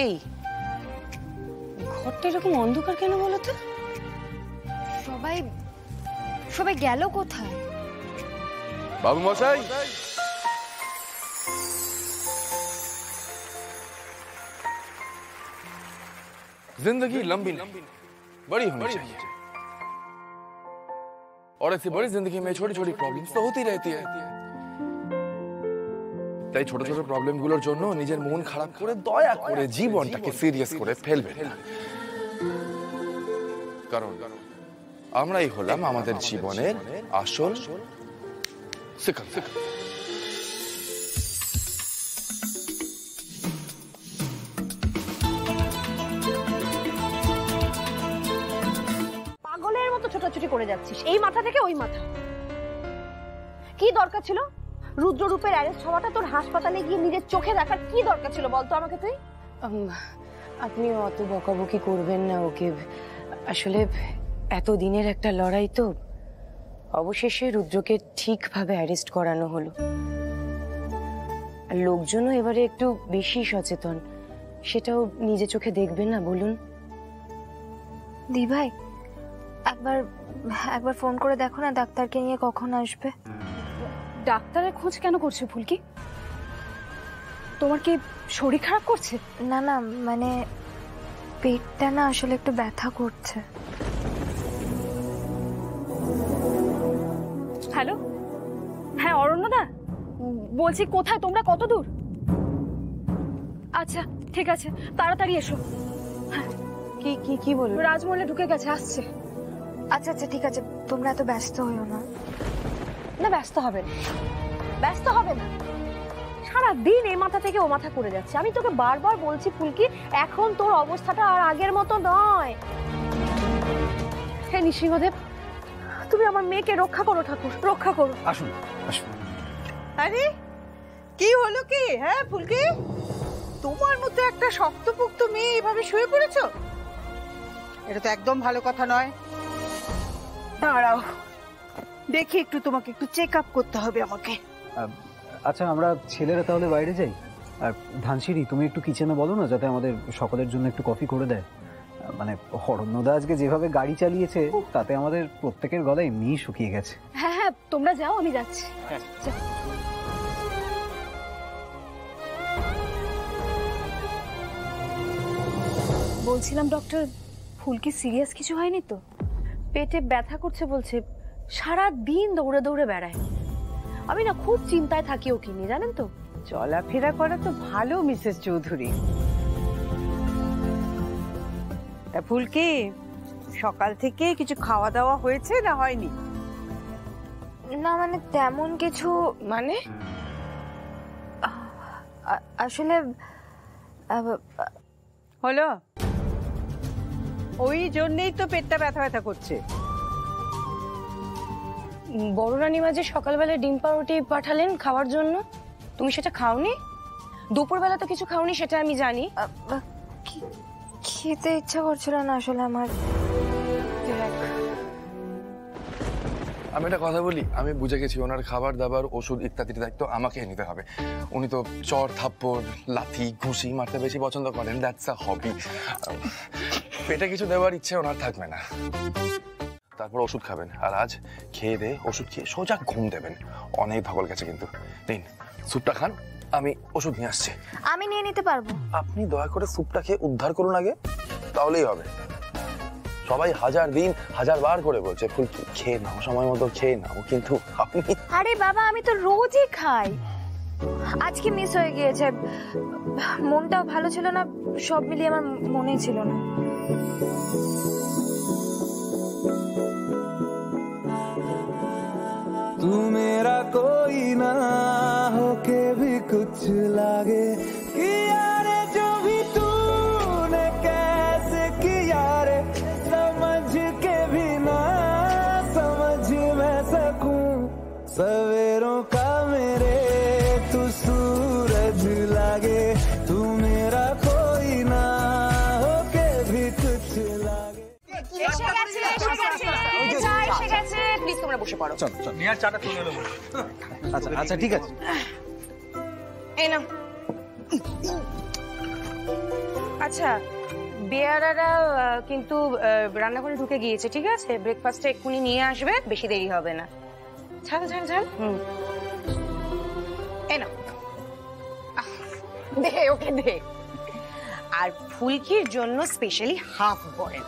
এই ঘরটা এরকম অন্ধকার কেন বলো তো? সবাই সবাই গেল কোথায়? বাবু মশাই, जिंदगी लंबी नहीं बड़ी होनी चाहिए और ऐसी बड़ी जिंदगी में छोटी छोटी प्रॉब्लम्स तो होती रहती है। তাই ছোট ছোট প্রবলেমগুলোর জন্য নিজের মন খারাপ করে দয়া করে জীবনটাকে সিরিয়াস করে ফেলবেন না, কারণ আমরাই হলাম আমাদের জীবনের আসল সিকান্দার। পাগলের মতো ছোটাছুটি করে যাচ্ছিস এই মাথা থেকে ওই মাথা। কি দরকার ছিল রুদ্ররূপের অ্যারেস্ট হওয়াটা? তোর হাসপাতালে গিয়ে নিজের চোখে দেখার কি দরকার ছিল বলতো আমাকে তুই? আপনি অত বকাবকি করবেন না ওকে। আসলে এত দিনের একটা লড়াই তো, অবশেষে রুদ্রকে ঠিকভাবে অ্যারেস্ট করানো হলো। আর লোকজনও এবারে একটু বেশি সচেতন, সেটাও নিজে চোখে দেখবেন না বলুন? দি ভাই একবার একবার ফোন করে দেখো না ডাক্তারকে নিয়ে কখন আসবে। ডাক্তারের খোঁজ কেন করছো ফুলকি? তোমার কি শরীর খারাপ করছে? না না, মানে পেটটা না আসলে একটু ব্যথা করছে। হ্যালো, হ্যাঁ অরণ্যদা বলছি, কোথায় তোমরা? কত দূর? আচ্ছা ঠিক আছে, তাড়াতাড়ি এসো। কি কি কি বলবো? রাজমহলে ঢুকে গেছে, আসছে। আচ্ছা আচ্ছা ঠিক আছে, তোমরা এত ব্যস্ত হইও না। না ব্যস্ত হবে না, ব্যস্ত হবে না। সারাদিন এই মাথা থেকে ও মাথা করে যাচ্ছে। আমি তোকে বারবার বলছি ফুলকি, এখন তোর অবস্থাটা আর আগের মতো নয়। হে নৃসিংহদেব, তুমি আমার মেয়েকে রক্ষা করো ঠাকুর, রক্ষা করো। আসুন আসুন। আরে কি হলো কি? হ্যাঁ ফুলকি, তোমার মতো একটা শক্তপোক্ত মেয়ে এভাবে শুয়ে পড়েছো? এটা তো একদম ভালো কথা নয়। দাঁড়াও, দেখি একটু, তোমাকে একটু চেক আপ করতে হবে আমাকে। আচ্ছা আমরা ছেলেরা তাহলে বাইরে যাই। আর ধানসিঁড়ি তুমি একটু কিচেনে বলো না, যাতে আমাদের সকলের জন্য একটু কফি করে দেয়। মানে অরণ্যদা আজকে যেভাবে গাড়ি চালিয়েছে তাতে আমাদের প্রত্যেকের গলা এমনিই শুকিয়ে গেছে। হ্যাঁ হ্যাঁ তোমরা যাও, আমি যাচ্ছি। বলছিলাম ডক্টর, ফুলকি সিরিয়াস কিছু হয়নি তো? পেটে ব্যথা করছে বলছে, সারা দিন দৌড়ে দৌড়ে বেড়ায়। আমি না খুব চিন্তায় থাকি ওকে নিয়ে, জানেন তো। চলাফেরা করা তো ভালো মিসেস চৌধুরী। তা ফুলকি, সকাল থেকে কিছু খাওয়া দাওয়া হয়েছে না হয়নি? না মানে তেমন কিছু, মানে আসলে হলো ওই জন্যই তো পেটটা ব্যথা ব্যথা করছে। বড় রানীমা যে সকালবেলা ডিম পাউরুটি পাঠালেন খাওয়ার জন্য, তুমি সেটা খাওনি? দুপুরবেলা তো কিছু খাওনি, সেটা আমি জানি। খেতে ইচ্ছা করছিল না আসলে আমার। আমি একটা কথা বলি, আমি বুঝে গেছি ওনার খাবার দাবার ওষুধ ইত্যাদির দায়িত্ব আমাকে নিতে হবে। উনি তো চর থাপ্পড় লাথি ঘুষি মারতে বেশি পছন্দ করেন, দ্যাটস আ হবি। পেটে কিছু দেওয়ার ইচ্ছে ওনার থাকবে না, তারপর ওষুধ খাবেন। আর আজ খেয়ে দিয়ে ওষুধ খেয়ে সোজা ঘুম দেবেন। অনেক ধকল গেছে কিন্তু। নিন স্যুপটা খান, আমি ওষুধ নিয়ে আসছি। আমি নিয়ে নিতে পারবো। আপনি দয়া করে স্যুপটা খেয়ে উদ্ধার করুন আগে, তাহলেই হবে। সবাই হাজার দিন হাজার বার করে বলছে ফুলকি খেয়ে নাও, সময় মতো খেয়ে নাও, কিন্তু আপনি। আরে বাবা, আমি তো রোজই খাই, আজকে মিস হয়ে গিয়েছে। মনটাও ভালো ছিল না, সব মিলিয়ে আমার মনেই ছিল না। तू मेरा कोई ना हो के भी कुछ लागे कि यार जो भी तूने कैसे किया रे, समझ के भी ना समझ मैं सकूं। सवेरों का मेरे तू सूरज लागे, तू मेरा कोई ना हो के भी कुछ लागे। প্লিজ তোমরা বসে পড়ো। চল চল নিয়ার চাটা তুলে নেবো। আচ্ছা আচ্ছা ঠিক আছে। এই নাও। আচ্ছা, বেয়ারারা কিন্তু রান্নাঘরে ঢুকে গিয়েছে, ঠিক আছে? ব্রেকফাস্টটা এক্ষুনি নিয়ে আসবে, বেশি দেরি হবে না। ঝাল ঝাল ঝাল। এই নাও, দে ওকে দে। আর ফুলকির জন্য স্পেশালি হাফ বয়েল,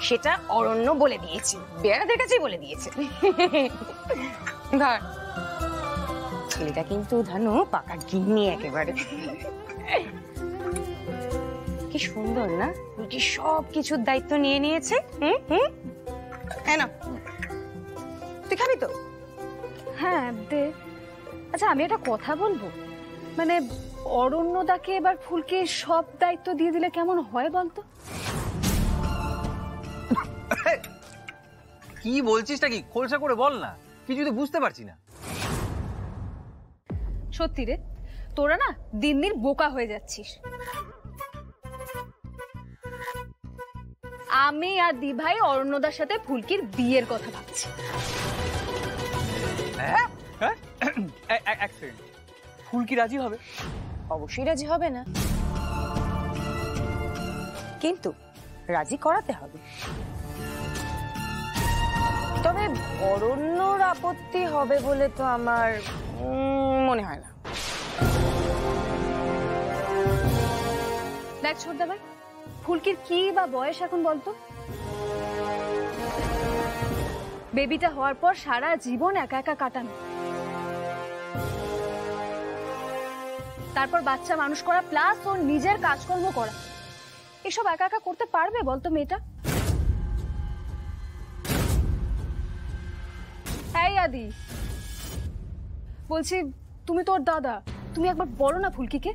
সেটা অরণ্য বলে দিয়েছে, বেয়ারাদের কাছেই বলে দিয়েছে। ধর, ছেলেটা কিন্তু ধানু পাকা গিন্নি একেবারে। কি সুন্দর না, ফুলকি সব কিছুর দায়িত্ব নিয়ে নিয়েছে। না, তুই খাবি তো? হ্যাঁ দে। আচ্ছা আমি একটা কথা বলবো, মানে অরণ্যদাকে এবার ফুলকে সব দায়িত্ব দিয়ে দিলে কেমন হয় বলতো? কি বলছিসটা কি, খোলসা করে বল না, কিছু তো বুঝতে পারছি না। সত্যি রে, তোরা না দিন দিন বোকা হয়ে যাচ্ছিস। আমি আর দিভাই অরণ্যদার সাথে ফুলকির বিয়ের কথা ভাবছি। হ্যাঁ হ্যাঁ, এক সেকেন্ড, ফুলকি রাজি হবে? অবশ্যই রাজি হবে না, কিন্তু রাজি করাতে হবে। তবে অরণ্যর আপত্তি হবে বলে তো আমার মনে হয় না। দেখ ছোটদা ভাই, ফুলকির কি বা বয়স এখন বলতো? বেবিটা হওয়ার পর সারা জীবন একা একা কাটানো, তারপর বাচ্চা মানুষ করা প্লাস ওর নিজের কাজকর্ম করা, এসব একা একা করতে পারবে বলতো মেয়েটা? এই আদি, বলছি তুমি তোর দাদা, তুমি একবার বলো না ফুলকিকে